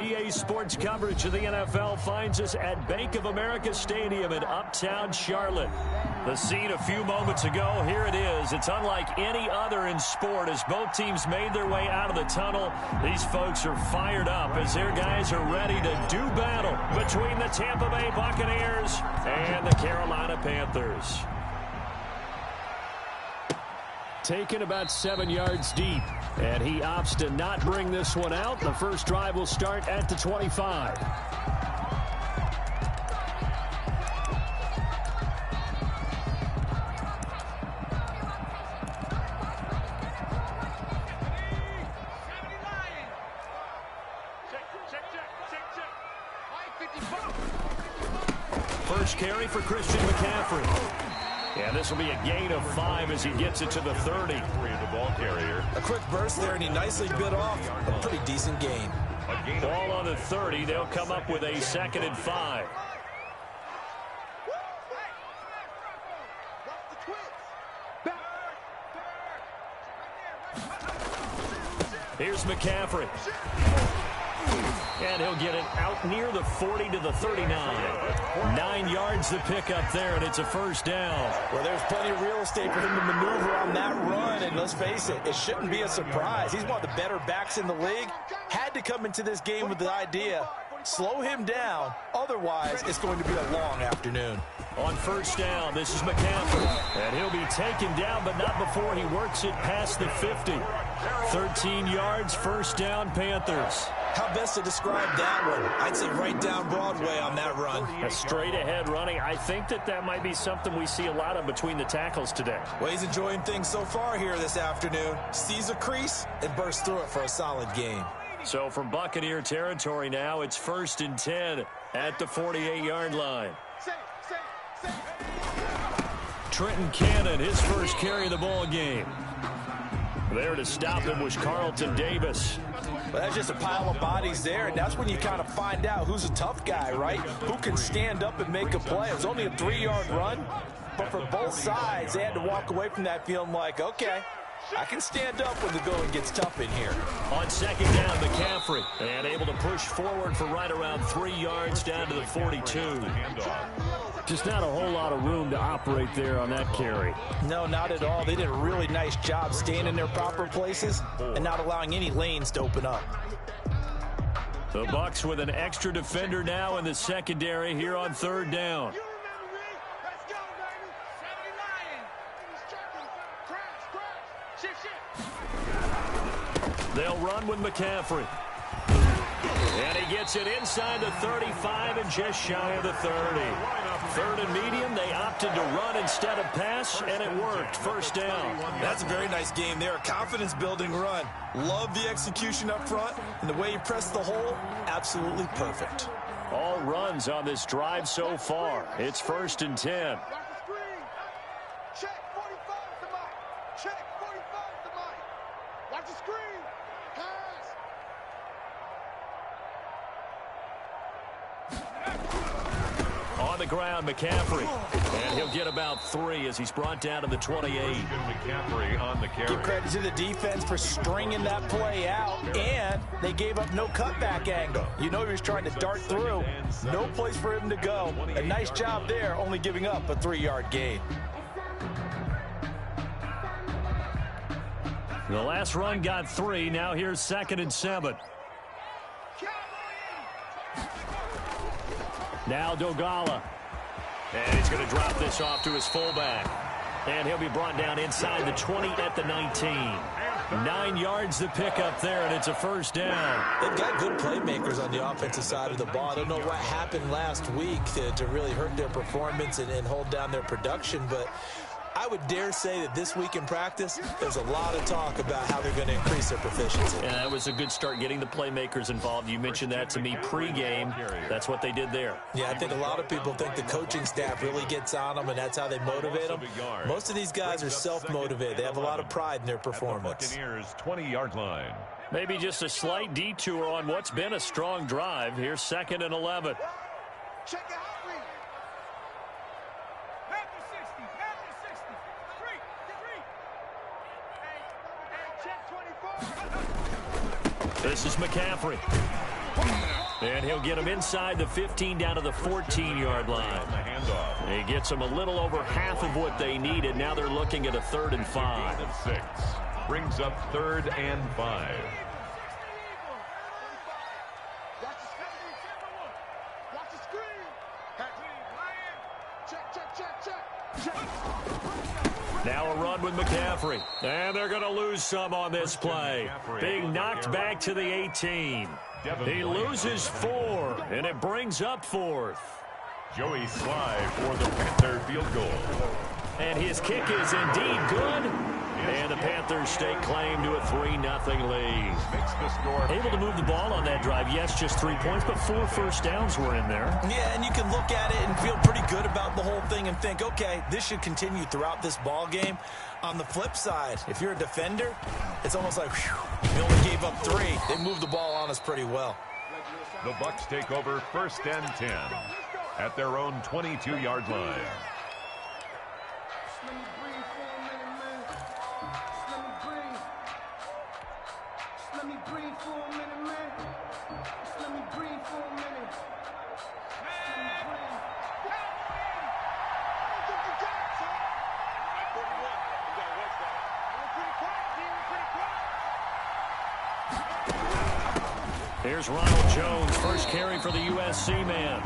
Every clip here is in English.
EA Sports coverage of the NFL finds us at Bank of America Stadium in Uptown Charlotte. The scene a few moments ago, here it is. It's unlike any other in sport as both teams made their way out of the tunnel. These folks are fired up as their guys are ready to do battle between the Tampa Bay Buccaneers and the Carolina Panthers. Taken about 7 yards deep, and he opts to not bring this one out. The first drive will start at the 25. First carry for Christian McCaffrey. And this will be a gain of 5 as he gets it to the 30. The ball carrier. A quick burst there, and he nicely bit off a pretty decent gain. Ball on the 30. They'll come up with a 2nd and 5. Here's McCaffrey. And he'll get it out near the 40 to the 39. 9 yards to pick up there, and it's a first down. Well, there's plenty of real estate for him to maneuver on that run, and let's face it, it shouldn't be a surprise. He's one of the better backs in the league. Had to come into this game with the idea, slow him down, otherwise it's going to be a long afternoon. On first down, this is McCaffrey. And he'll be taken down, but not before he works it past the 50. 13 yards, first down, Panthers. How best to describe that one? I'd say right down Broadway on that run. A straight-ahead running. I think that might be something we see a lot of between the tackles today. Well, he's enjoying things so far here this afternoon. Sees a crease and bursts through it for a solid gain. So from Buccaneer territory now, it's 1st and 10 at the 48-yard line. Trenton Cannon, his first carry of the ball game. There to stop him was Carlton Davis. Well, that's just a pile of bodies there, and that's when you kind of find out who's a tough guy, right? Who can stand up and make a play. It was only a 3-yard run, but for both sides, they had to walk away from that feeling like, okay, I can stand up when the going gets tough in here. On 2nd down, McCaffrey, and able to push forward for right around 3 yards down to the 42. Just not a whole lot of room to operate there on that carry. No, not at all. They did a really nice job staying in their proper places and not allowing any lanes to open up. The Bucs with an extra defender now in the secondary here on 3rd down. They'll run with McCaffrey. And he gets it inside the 35 and just shy of the 30. 3rd and medium, they opted to run instead of pass, and it worked. First down. That's a very nice game there. A confidence-building run. Love the execution up front, and the way he pressed the hole, absolutely perfect. All runs on this drive so far. It's 1st and 10. Check 45 to Mike. Check 45 to Mike. Watch the screen. On the ground, McCaffrey. And he'll get about 3 as he's brought down to the 28. McCaffrey on the carry. Give credit to the defense for stringing that play out, and they gave up no cutback angle. You know he was trying to dart through. No place for him to go. A nice job there, only giving up a 3-yard gain. The last run got 3. Now here's 2nd and 7. Now Dogala. And he's going to drop this off to his fullback. And he'll be brought down inside the 20 at the 19. 9 yards to pick up there, and it's a first down. They've got good playmakers on the offensive side of the ball. I don't know what happened last week to really hurt their performance and hold down their production, but I would dare say that this week in practice, there's a lot of talk about how they're going to increase their proficiency. And that was a good start getting the playmakers involved. You mentioned that to me pregame. That's what they did there. Yeah, I think a lot of people think the coaching staff really gets on them, and that's how they motivate them. Most of these guys are self-motivated. They have a lot of pride in their performance. Buccaneers 20-yard line. Maybe just a slight detour on what's been a strong drive. Here's 2nd and 11. Check it out. This is McCaffrey. And he'll get him inside the 15 down to the 14-yard line. He gets them a little over half of what they needed. Now they're looking at a 3rd and 5. 6 brings up 3rd and 5. Watch the screen. Check. Now a run with McCaffrey. And they're going to lose some on this play. Being knocked back to the 18. He loses 4, and it brings up 4th. Joey Sly for the Panther field goal. And his kick is indeed good. And the Panthers stake claim to a 3-0 lead. Makes the score. Able to move the ball on that drive. Yes, just 3 points, but 4 first downs were in there. Yeah, and you can look at it and feel pretty good about the whole thing and think, okay, this should continue throughout this ball game. On the flip side, if you're a defender, it's almost like, whew, we only gave up 3. They moved the ball on us pretty well. The Bucs take over 1st and 10 at their own 22-yard line. Here's Ronald Jones, first carry for the USC man.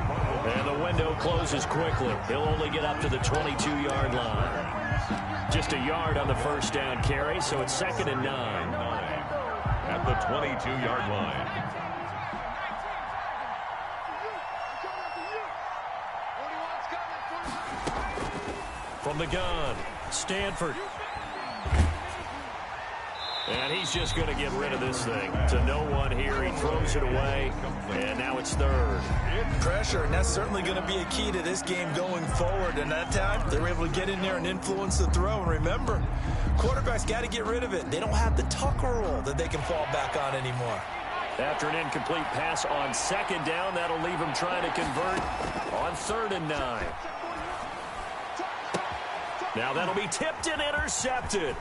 And the window closes quickly. He'll only get up to the 22-yard line. Just a yard on the first down carry, so it's 2nd and 9. At the 22-yard line. From the gun, Stanford. And he's just going to get rid of this thing. To no one here. He throws it away. And now it's 3rd. Pressure, and that's certainly going to be a key to this game going forward. And that time, they were able to get in there and influence the throw. And remember, quarterbacks got to get rid of it. They don't have the Tucker rule that they can fall back on anymore. After an incomplete pass on 2nd down, that'll leave him trying to convert on 3rd and 9. Now that'll be tipped and intercepted.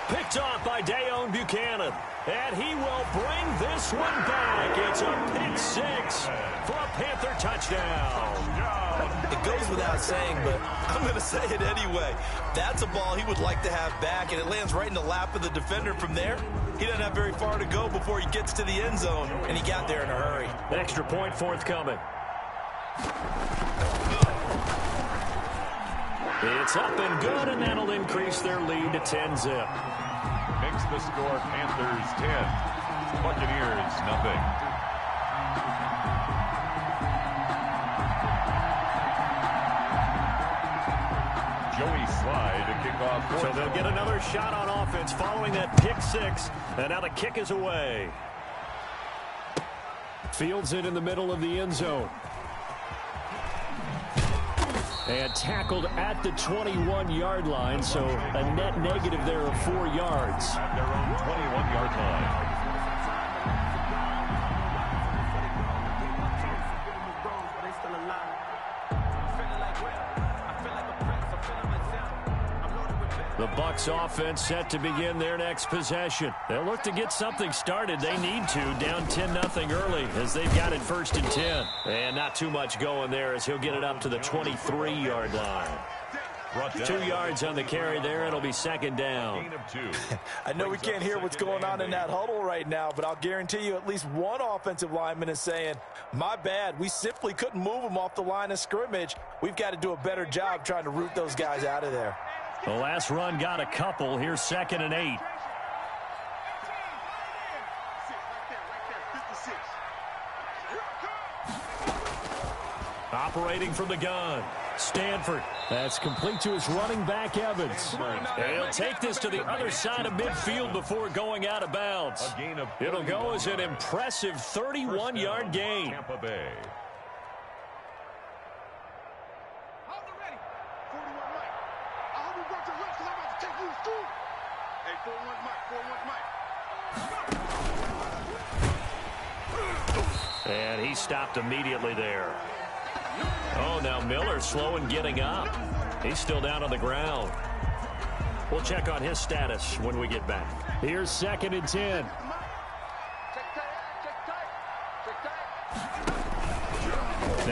Picked off by Dayon Buchanan. And he will bring this one back. It's a pick 6 for a Panther touchdown. It goes without saying, but I'm going to say it anyway. That's a ball he would like to have back, and it lands right in the lap of the defender from there. He doesn't have very far to go before he gets to the end zone, and he got there in a hurry. Extra point forthcoming. It's up and good, and that'll increase their lead to 10-zip. Makes the score Panthers 10, Buccaneers nothing. Joey Sly to kick off. So they'll get another shot on offense following that pick 6, and now the kick is away. Fields it in the middle of the end zone. And tackled at the 21-yard line, so a net negative there of 4 yards. At their own 21-yard line. The Bucs offense set to begin their next possession. They'll look to get something started. They need to, down 10-0 early as they've got it 1st and 10. And not too much going there as he'll get it up to the 23-yard line. 2 yards on the carry there. It'll be 2nd down. I know we can't hear what's going on in that huddle right now, but I'll guarantee you at least one offensive lineman is saying, my bad, we simply couldn't move them off the line of scrimmage. We've got to do a better job trying to root those guys out of there. The last run got a couple. Here's 2nd and 8. Operating from the gun, Stanford. That's complete to his running back, Evans. And he'll take this to the other side of midfield before going out of bounds. It'll go as an impressive 31-yard gain. Tampa Bay. And he stopped immediately there. Oh, now Miller slow in getting up. He's still down on the ground. We'll check on his status when we get back. Here's 2nd and 10.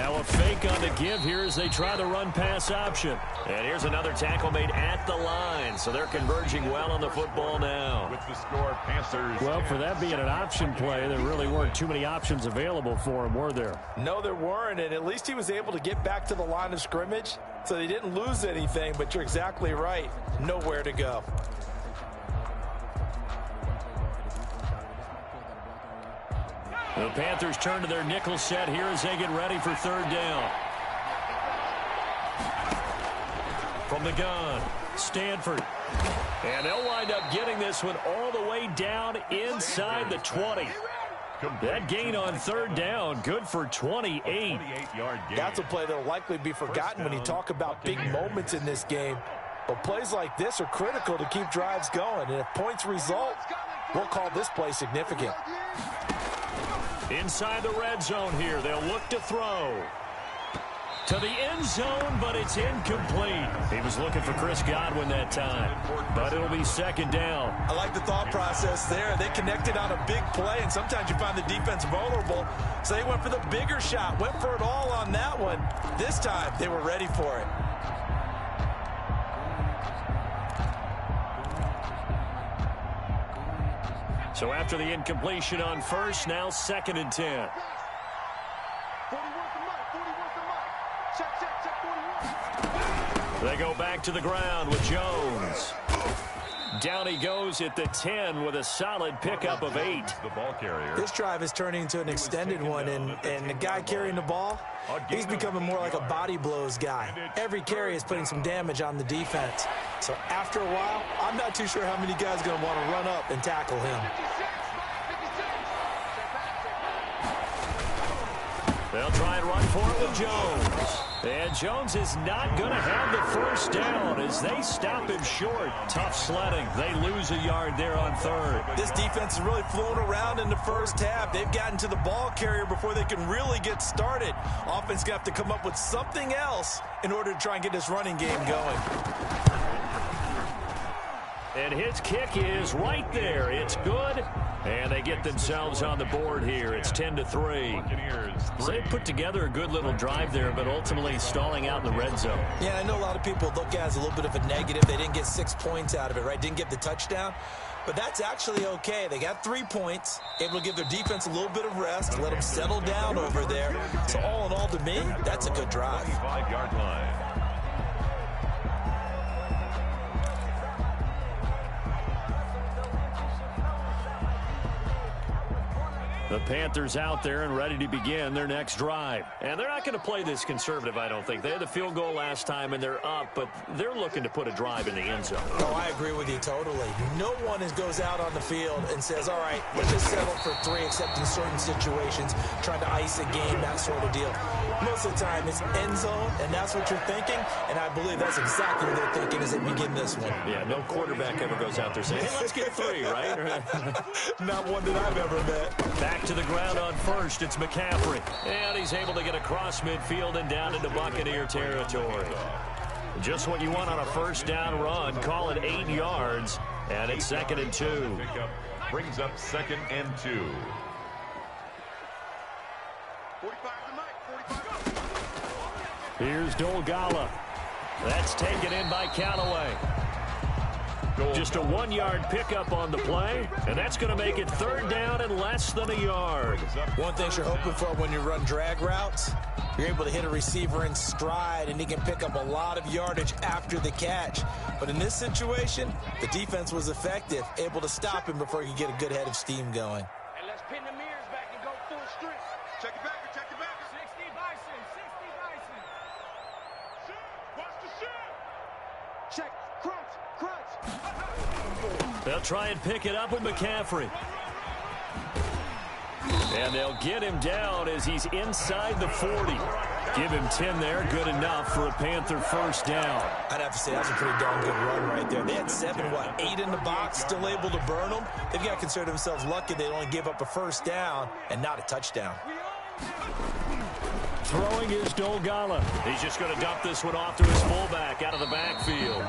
Now a fake on the give here as they try the run-pass option. And here's another tackle made at the line, so they're converging well on the football now. With the score, Panthers. Well, for that being an option play, there really weren't too many options available for him, were there? No, there weren't, and at least he was able to get back to the line of scrimmage, so they didn't lose anything, but you're exactly right. Nowhere to go. The Panthers turn to their nickel set here as they get ready for third down. From the gun, Stanford. And they'll wind up getting this one all the way down inside the 20. That gain on third down, good for 28. 28-yard gain. That's a play that will likely be forgotten when you talk about big moments in this game. But plays like this are critical to keep drives going. And if points result, we'll call this play significant. Inside the red zone here, they'll look to throw. To the end zone, but it's incomplete. He was looking for Chris Godwin that time, but it'll be second down. I like the thought process there. They connected on a big play, and sometimes you find the defense vulnerable, so they went for the bigger shot, went for it all on that one. This time, they were ready for it. So after the incompletion on first, now second and 10. They go back to the ground with Jones. Down he goes at the 10 with a solid pickup of 8. The ball carrier. This drive is turning into an extended one, and the guy carrying the ball, he's becoming more like a body blows guy. Every carry is putting some damage on the defense. So after a while, I'm not too sure how many guys are going to want to run up and tackle him. They'll try and run for it with Jones. And Jones is not going to have the first down as they stop him short. Tough sledding. They lose a yard there on third. This defense is really flown around in the first half. They've gotten to the ball carrier before they can really get started. Offense going to have to come up with something else in order to try and get this running game going. And his kick is right there. It's good. And they get themselves on the board here. It's 10-3. So they put together a good little drive there, but ultimately stalling out in the red zone. Yeah, I know a lot of people look at it as a little bit of a negative. They didn't get 6 points out of it, right? Didn't get the touchdown. But that's actually okay. They got 3 points, able to give their defense a little bit of rest, let them settle down over there. So all in all, to me, that's a good drive. 25-yard line. The Panthers out there and ready to begin their next drive. And they're not going to play this conservative, I don't think. They had the field goal last time, and they're up, but they're looking to put a drive in the end zone. Oh, I agree with you totally. No one goes out on the field and says, all right, let's just settle for 3, except in certain situations, trying to ice a game, that sort of deal. Most of the time, it's end zone, and that's what you're thinking, and I believe that's exactly what they're thinking as they begin this one. Yeah, no quarterback ever goes out there saying, hey, let's get 3, right? Not one that I've ever met. Back to the ground on first, it's McCaffrey. And he's able to get across midfield and down into Buccaneer territory. Just what you want on a first down run. Call it 8 yards, and it's second and 2. Brings up second and 2. Here's Dolgala. That's taken in by Callaway. Just a 1-yard pickup on the play, and that's going to make it third down and less than a yard. One thing you're hoping for when you run drag routes, you're able to hit a receiver in stride, and he can pick up a lot of yardage after the catch. But in this situation, the defense was effective, able to stop him before he could get a good head of steam going. And let's pin the mirrors back and go full strength. Check it back, check it back. 60 Bison, 60 Bison. Shoot, watch the shoot. Check, crunch, crunch. They'll try and pick it up with McCaffrey. And they'll get him down as he's inside the 40. Give him 10 there, good enough for a Panther first down. I'd have to say that's a pretty darn good run right there. They had 8 in the box, still able to burn them. They've got to consider themselves lucky they only gave up a first down and not a touchdown. Throwing is Dolgala. He's just going to dump this one off to his fullback out of the backfield.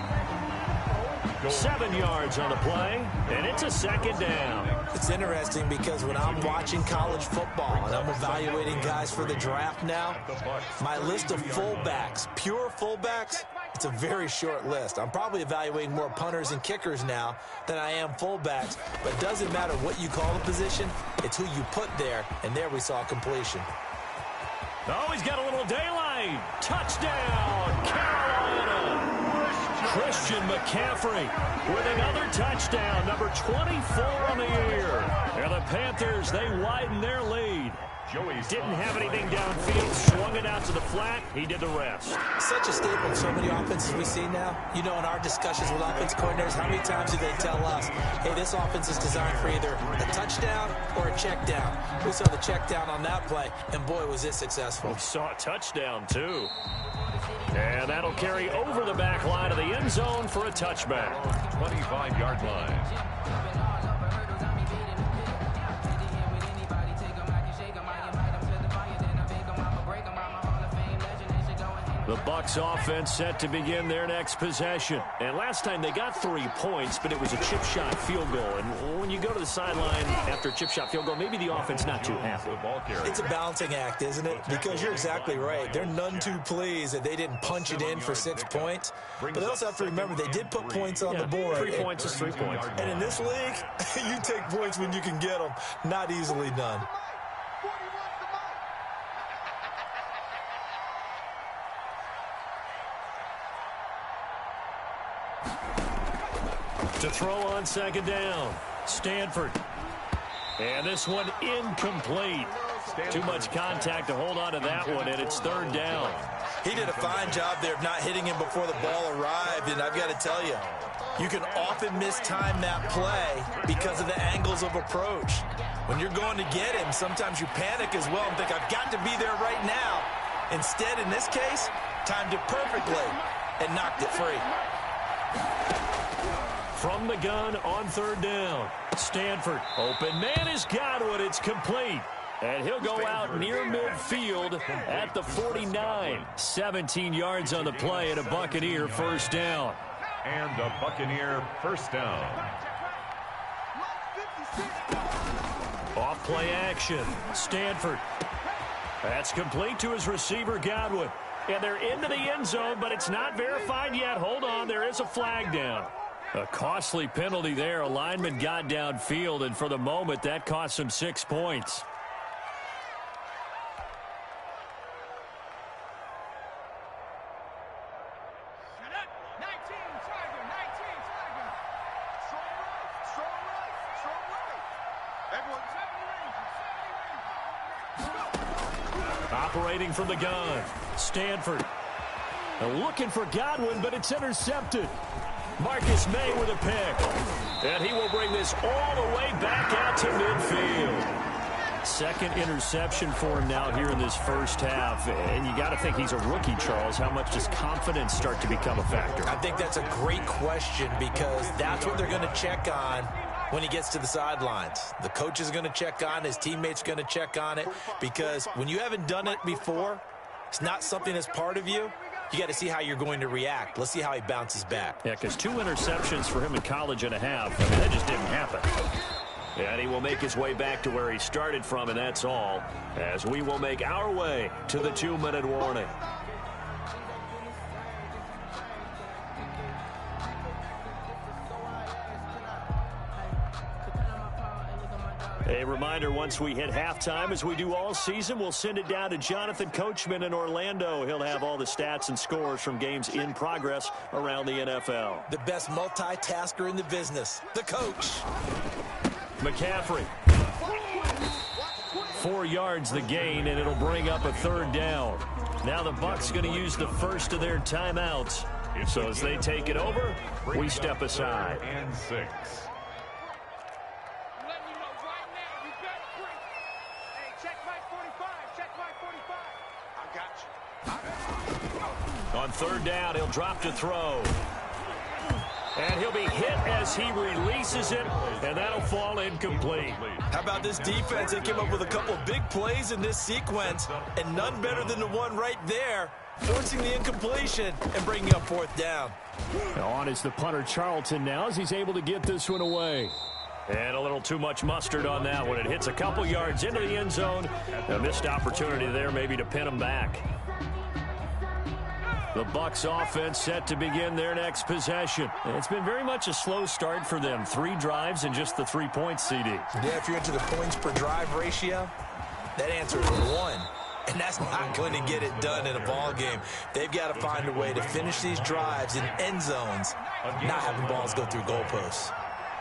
7 yards on the play, and it's a second down. It's interesting because when I'm watching college football and I'm evaluating guys for the draft now, my list of fullbacks, pure fullbacks, it's a very short list. I'm probably evaluating more punters and kickers now than I am fullbacks, but it doesn't matter what you call the position, it's who you put there, and there we saw completion. Oh, he's got a little daylight. Touchdown, Carolina. Christian McCaffrey with another touchdown, number 24 on the year. And the Panthers, they widen their lead. Didn't have anything downfield, swung it out to the flat. He did the rest. Such a staple of so many offenses we see now. You know, in our discussions with offense coordinators, how many times do they tell us, hey, this offense is designed for either a touchdown or a check down. We saw the check down on that play, and boy, was it successful. We saw a touchdown, too. And that'll carry over the back line of the end zone for a touchback. 25-yard line. The Bucs offense set to begin their next possession. And last time they got 3 points, but it was a chip shot field goal. And when you go to the sideline after a chip shot field goal, maybe the offense not too happy. It's a balancing act, isn't it? Because you're exactly right. They're none too pleased that they didn't punch it in for 6 points. But they also have to remember they did put points on the board. 3 points is 3 points. And in this league, you take points when you can get them. Not easily done. To throw on second down, Stanford. And this one incomplete. Too much contact to hold on to that one, and it's third down. He did a fine job there of not hitting him before the ball arrived, and I've got to tell you, you can often mistime that play because of the angles of approach. When you're going to get him, sometimes you panic as well and think, I've got to be there right now. Instead, in this case, timed it perfectly and knocked it free. From the gun on third down, Stanford. Open man is Godwin. It's complete. And he'll go out near midfield at the 49. 17 yards on the play and a Buccaneer first down. And a Buccaneer first down. Off play action. Stanford. That's complete to his receiver, Godwin. And they're into the end zone, but it's not verified yet. Hold on, there is a flag down. A costly penalty there. A lineman got downfield, and for the moment, that cost him 6 points. Operating from the gun, Stanford. Looking for Godwin, but it's intercepted. Marcus May with a pick. And he will bring this all the way back out to midfield. Second interception for him now here in this first half. And you got to think he's a rookie, Charles. How much does confidence start to become a factor? I think that's a great question because that's what they're going to check on when he gets to the sidelines. The coach is going to check on, his teammates going to check on it, because when you haven't done it before, it's not something that's part of you. You got to see how you're going to react. Let's see how he bounces back. Yeah, because 2 interceptions for him in college and a half. I mean, that just didn't happen. And he will make his way back to where he started from, and that's all, as we will make our way to the 2-minute warning. A reminder, once we hit halftime, as we do all season, we'll send it down to Jonathan Coachman in Orlando. He'll have all the stats and scores from games in progress around the NFL. The best multitasker in the business, the coach. McCaffrey. 4 yards the gain, and it'll bring up a third down. Now the Bucs going to use the first of their timeouts. So as they take it over, we step aside. And 6. On third down, he'll drop to throw. And he'll be hit as he releases it, and that'll fall incomplete. How about this defense? They came up with a couple big plays in this sequence, and none better than the one right there forcing the incompletion and bringing up fourth down. On is the punter Charlton now as he's able to get this one away. And a little too much mustard on that one. It hits a couple yards into the end zone. A missed opportunity there maybe to pin him back. The Bucs offense set to begin their next possession. And it's been very much a slow start for them. 3 drives and just the 3 points, CD. Yeah, if you're into the points per drive ratio, that answer is 1. And that's not going to get it done in a ball game. They've got to find a way to finish these drives in end zones, not having balls go through goalposts.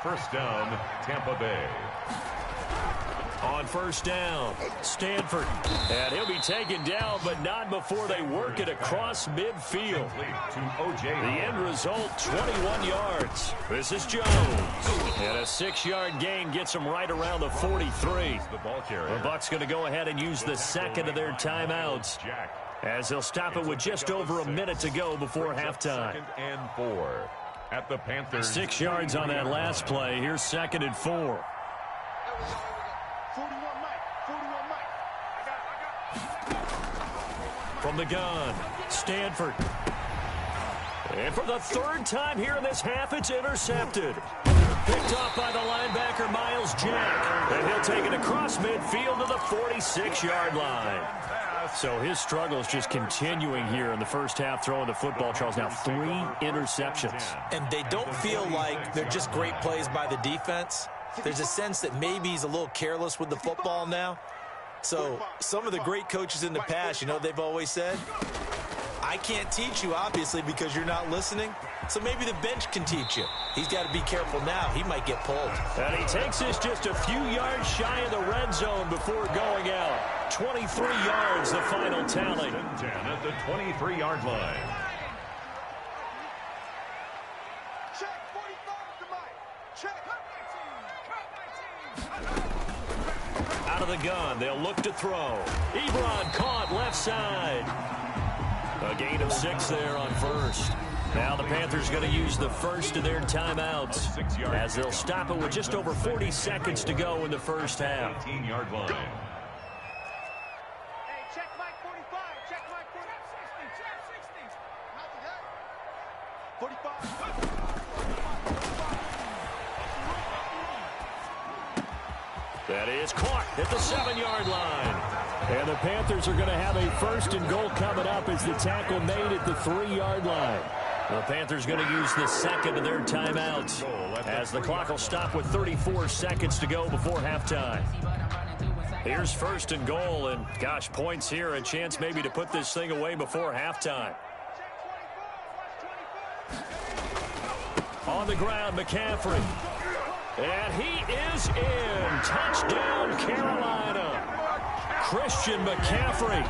First down, Tampa Bay. On first down, Stanford. And he'll be taken down, but not before they work it across midfield. The end result, 21 yards. This is Jones. And a 6-yard gain gets him right around the 43. The Bucs going to go ahead and use the second of their timeouts, as they'll stop it with just over a minute to go before halftime. 2nd and 4 at the Panthers. 6 yards on that last play. Here's 2nd and 4. 41 Mike. I got it. From the gun, Stanford. And for the 3rd time here in this half, it's intercepted. Picked off by the linebacker, Miles Jack. And he'll take it across midfield to the 46-yard line. So his struggles just continuing here in the first half, throwing the football, Charles. Now 3 interceptions. And they don't feel like they're just great plays by the defense. There's a sense that maybe he's a little careless with the football now. So some of the great coaches in the past, you know, they've always said, I can't teach you, obviously, because you're not listening. So maybe the bench can teach you. He's got to be careful now. He might get pulled. And he takes this just a few yards shy of the red zone before going out. 23 yards, the final tally. 10 at the 23-yard line. Check 45 to Mike. Check. Out of the gun, they'll look to throw. Ebron caught left side. A gain of 6 there on first. Now the Panthers going to use the first of their timeouts, as they'll stop it with just over 40 seconds to go in the first half. 18-yard line. Hey, check Mike 45. Check Mike 40. 45. That is caught at the 7-yard line. And the Panthers are going to have a 1st and goal coming up as the tackle made at the 3-yard line. The Panthers going to use the second of their timeouts, as the clock will stop with 34 seconds to go before halftime. Here's 1st and goal, and gosh, points here, a chance maybe to put this thing away before halftime. On the ground, McCaffrey. And he is in. Touchdown, Carolina. Christian McCaffrey,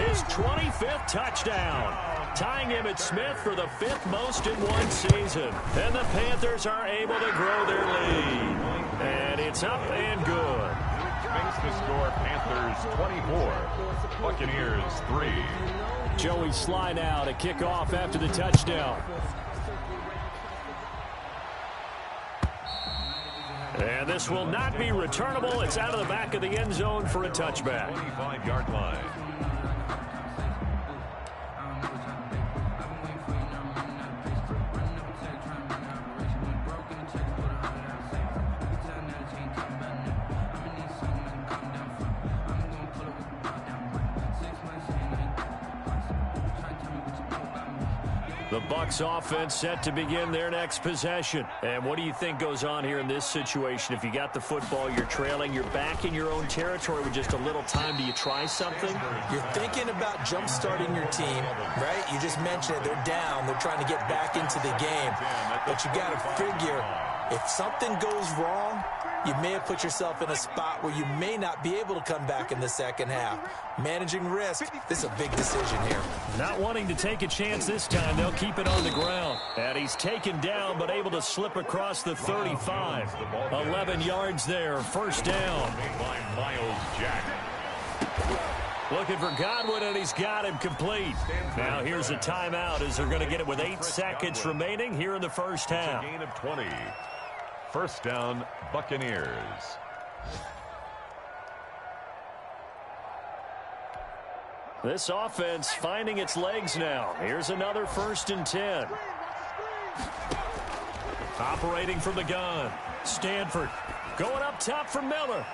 his 25th touchdown, tying him at Smith for the 5th most in one season. And the Panthers are able to grow their lead. And it's up and good. Makes the score Panthers 24, Buccaneers 3. Joey Sly now to kick off after the touchdown. And this will not be returnable. It's out of the back of the end zone for a touchback. 25-yard line. The Bucs offense set to begin their next possession. And what do you think goes on here in this situation? If you got the football, you're trailing, you're back in your own territory with just a little time. Do you try something? You're thinking about jump-starting your team, right? You just mentioned it. They're down. They're trying to get back into the game. But you got to figure, if something goes wrong, you may have put yourself in a spot where you may not be able to come back in the second half. Managing risk, this is a big decision here. Not wanting to take a chance this time, they'll keep it on the ground. And he's taken down, but able to slip across the 35. 11 yards there, 1st down. Miles Jack. Looking for Godwin, and he's got him complete. Now here's a timeout as they're going to get it with 8 seconds remaining here in the first half. A gain of 20. 1st down, Buccaneers. This offense finding its legs now. Here's another 1st and 10. Operating from the gun. Stanford going up top for Miller.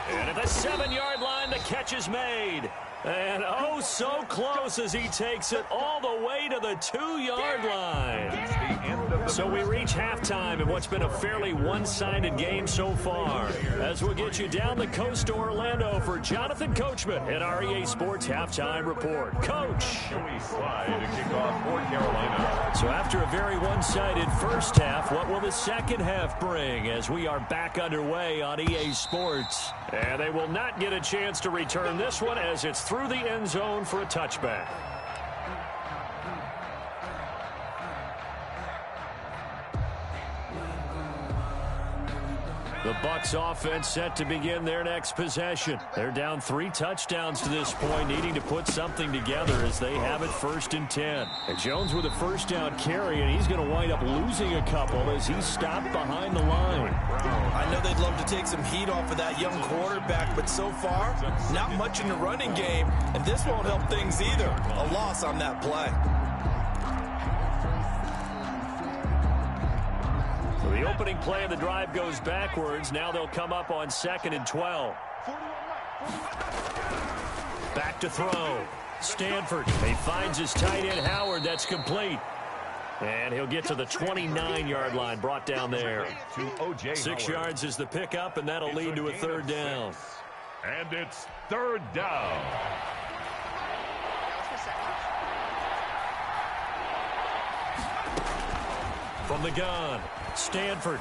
And at the 7-yard line, the catch is made. And oh, so close as he takes it all the way to the 2-yard line. So we reach halftime in what's been a fairly one-sided game so far. As we'll get you down the coast to Orlando for Jonathan Coachman at our EA Sports Halftime Report. Coach. So after a very one-sided first half, what will the second half bring as we are back underway on EA Sports? And they will not get a chance to return this one as it's through the end zone for a touchback. The Bucs offense set to begin their next possession. They're down 3 touchdowns to this point, needing to put something together as they have it 1st and 10. And Jones with a 1st down carry, and he's going to wind up losing a couple as he's stopped behind the line. I know they'd love to take some heat off of that young quarterback, but so far, not much in the running game, and this won't help things either. A loss on that play. So the opening play of the drive goes backwards. Now they'll come up on 2nd and 12. Back to throw. Stanford. He finds his tight end Howard. That's complete. And he'll get to the 29-yard line, brought down there. 6 yards is the pickup, and that'll lead to a 3rd down. And it's 3rd down. From the gun, Stanford.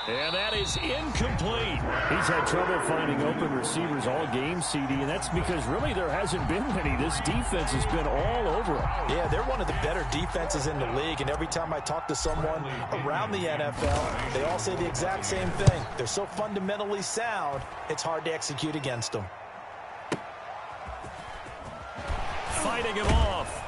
And that is incomplete. He's had trouble finding open receivers all game, CD, and that's because really there hasn't been many. This defense has been all over him. Yeah, they're one of the better defenses in the league, and every time I talk to someone around the NFL, they all say the exact same thing. They're so fundamentally sound, it's hard to execute against them. Fighting him off.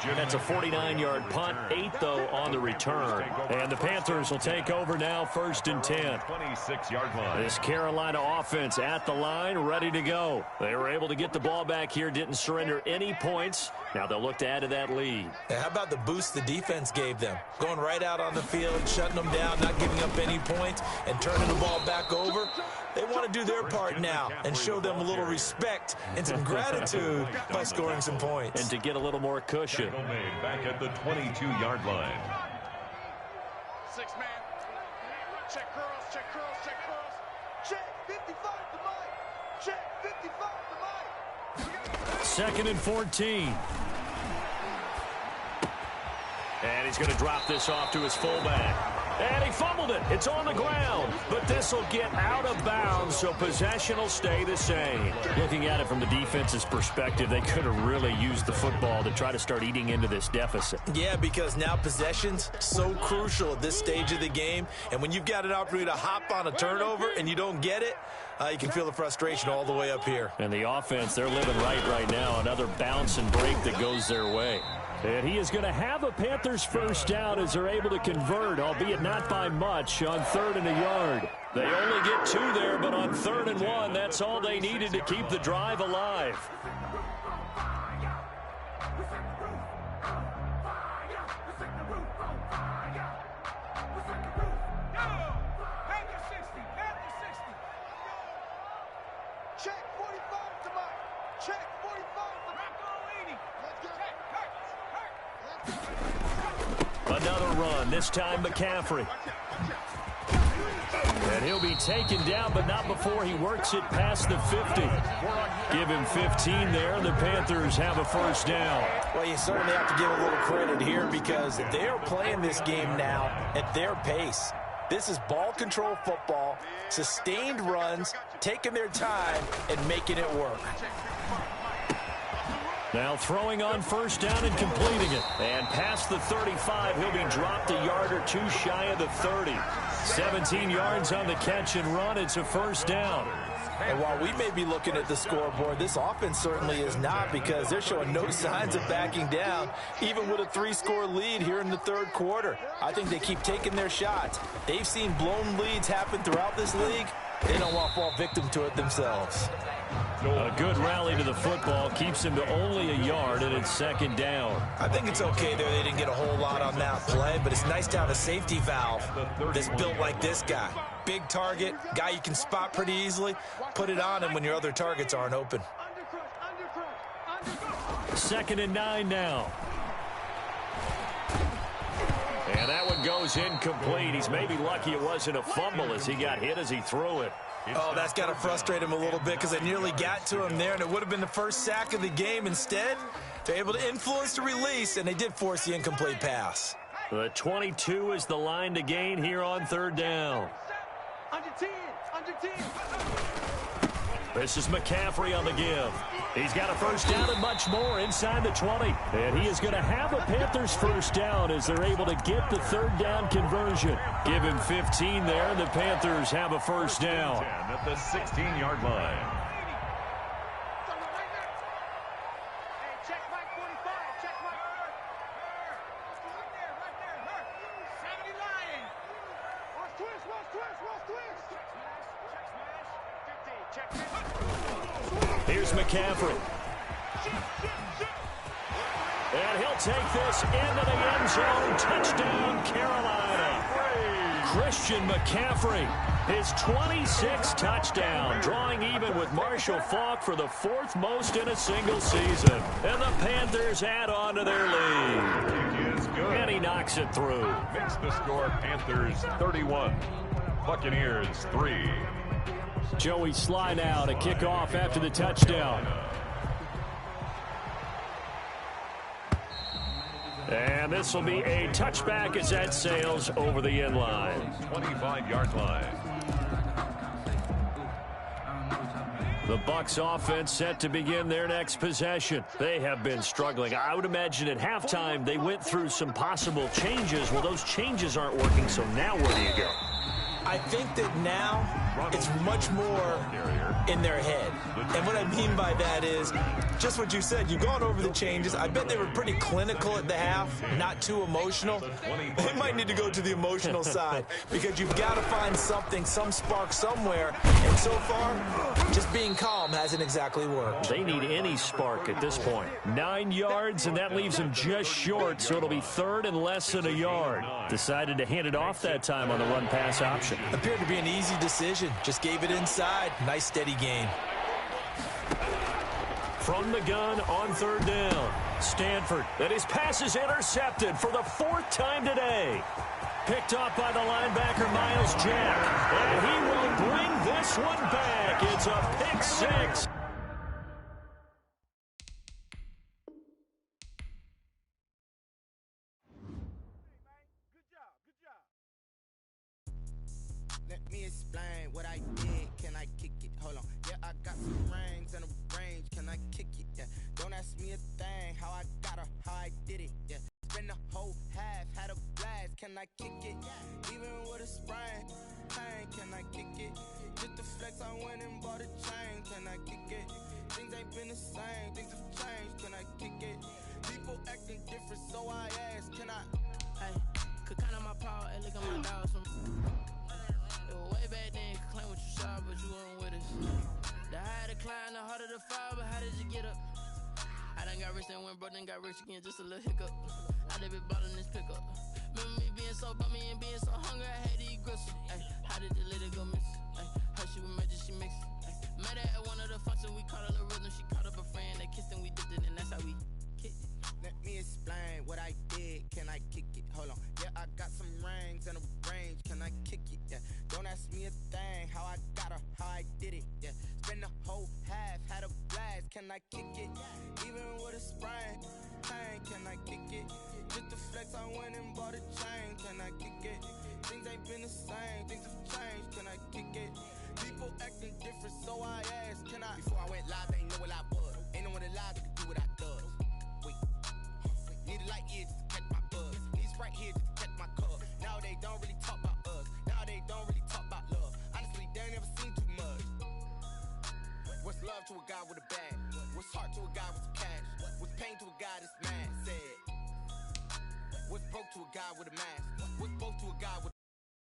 That's a 49-yard punt, 8 though on the return. And the Panthers will take over now, 1st and 10. 26-yard line. This Carolina offense at the line, ready to go. They were able to get the ball back here, didn't surrender any points. Now they'll look to add to that lead. How about the boost the defense gave them? Going right out on the field, shutting them down, not giving up any points, and turning the ball back over. They want to do their part now and show them a little respect and some gratitude by scoring some points. And to get a little more cushion. Back at the 22-yard line. 6-man. Check curls, check curls, check curls. Check 55 to Mike. Check 55 to Mike. 2nd and 14. And he's going to drop this off to his fullback. And he fumbled it. It's on the ground. But this will get out of bounds, so possession will stay the same. Looking at it from the defense's perspective, they could have really used the football to try to start eating into this deficit. Yeah, because now possession's so crucial at this stage of the game. And when you've got an opportunity to hop on a turnover and you don't get it, you can feel the frustration all the way up here. And the offense, they're living right now. Another bounce and break that goes their way. And he is going to have a Panthers 1st down as they're able to convert, albeit not by much, on 3rd and a yard. They only get 2 there, but on 3rd and 1, that's all they needed to keep the drive alive. Check 45 to Mike. Check 45 to Mike. Another run, this time McCaffrey. And he'll be taken down, but not before he works it past the 50. Give him 15 there, and the Panthers have a 1st down. Well, you certainly have to give a little credit here because they're playing this game now at their pace. This is ball control football, sustained runs, taking their time, and making it work. Now throwing on 1st down and completing it. And past the 35, he'll be dropped a yard or 2 shy of the 30. 17 yards on the catch and run. It's a 1st down. And while we may be looking at the scoreboard, this offense certainly is not because they're showing no signs of backing down, even with a 3-score lead here in the 3rd quarter. I think they keep taking their shots. They've seen blown leads happen throughout this league, They don't want to fall victim to it themselves. A good rally to the football keeps him to only a yard, and it's second down. I think it's okay there. They didn't get a whole lot on that play, but it's nice to have a safety valve that's built like this guy. Big target, guy you can spot pretty easily. Put it on him when your other targets aren't open. Second and 9 now. And that one goes incomplete. He's maybe lucky it wasn't a fumble as he got hit as he threw it. Oh, that's got to frustrate him a little bit because they nearly got to him there, and it would have been the first sack of the game. Instead, they're able to influence the release, and they did force the incomplete pass. The 22 is the line to gain here on third down. Under 10, under 10. This is McCaffrey on the give. He's got a first down and much more inside the 20. And he is going to have a Panthers first down as they're able to get the third down conversion. Give him 15 there, and the Panthers have a first down. At the 16-yard line. Check Mike 45, check Mike. Right there. 70 Lion. Watch twist. Check smash. 15, check. Here's McCaffrey. And he'll take this into the end zone. Touchdown, Carolina. Christian McCaffrey, his 26th touchdown, drawing even with Marshall Faulk for the 4th most in a single season. And the Panthers add on to their lead. He is good. And he knocks it through. Makes the score Panthers 31, Buccaneers 3. Joey Sly now to kick off after the touchdown. And this will be a touchback as that sails over the end line. 25-yard line. The Bucs offense set to begin their next possession. They have been struggling. I would imagine at halftime they went through some possible changes. Well, those changes aren't working, so now where do you go? I think that now it's much more in their head. And what I mean by that is just what you said. You've gone over the changes. I bet they were pretty clinical at the half, not too emotional. They might need to go to the emotional side because you've got to find something, some spark somewhere. And so far, just being calm hasn't exactly worked. They need any spark at this point. 9 yards, and that leaves them just short, so it'll be third and less than a yard. Decided to hand it off that time on the run-pass option. Appeared to be an easy decision. Just gave it inside. Nice steady gain. From the gun on third down, Stanford. And his pass is intercepted for the 4th time today. Picked off by the linebacker, Miles Jack. And he will bring this one back. It's a pick 6. Let me explain what I did. Can I kick it? Hold on. Yeah, I got some rings and a range. Can I kick it? Yeah. Don't ask me a thing. How I got her, how I did it. Yeah. Spend the whole half, had a blast. Can I kick it? Even with a sprain. Pain, can I kick it? Just the flex, I went and bought a chain. Can I kick it? Things ain't been the same. Things have changed. Can I kick it? People acting different, so I asked. Can I? Hey, could count on my power and look at my dogs. Way back then, could claim what you saw, but you weren't with us. The higher the climb, the harder the fall, but how did you get up? I done got rich and went broke, then got rich again, just a little hiccup. I done been ballin' this pickup. Remember me being so bummy and being so hungry, I had to eat gristle. Ay, how did the lady go miss? Ay, how she with magic, she mix. Met her at one of the functions, we caught her the rhythm, she caught up a friend, they kissed and we dipped it, and that's how we kicked it. Let me explain what I did. Can I kick it? Hold on. Yeah, I got some rings and a range. Can I kick it? Yeah. Don't ask me a thing. How I got her, how I did it. Yeah. Spend the whole half, had a blast. Can I kick it? Even with a sprain. Pain, can I kick it? Just the flex, I went and bought a chain. Can I kick it? Things ain't been the same. Things have changed. Can I kick it? People acting different, so I asked. Can I? Before I went live, they ain't know what I was. Ain't no one alive that could do what I does. Wait. Need a light here just to catch my buzz. Need Sprite here just to catch my cup. Now they don't really talk about us. Now they don't really talk about love. Honestly, they ain't never seen too much. What's love to a guy with a bag? What's heart to a guy with some cash? What's pain to a guy that's mad? Said. What's broke to a guy with a mask? What's both to a guy with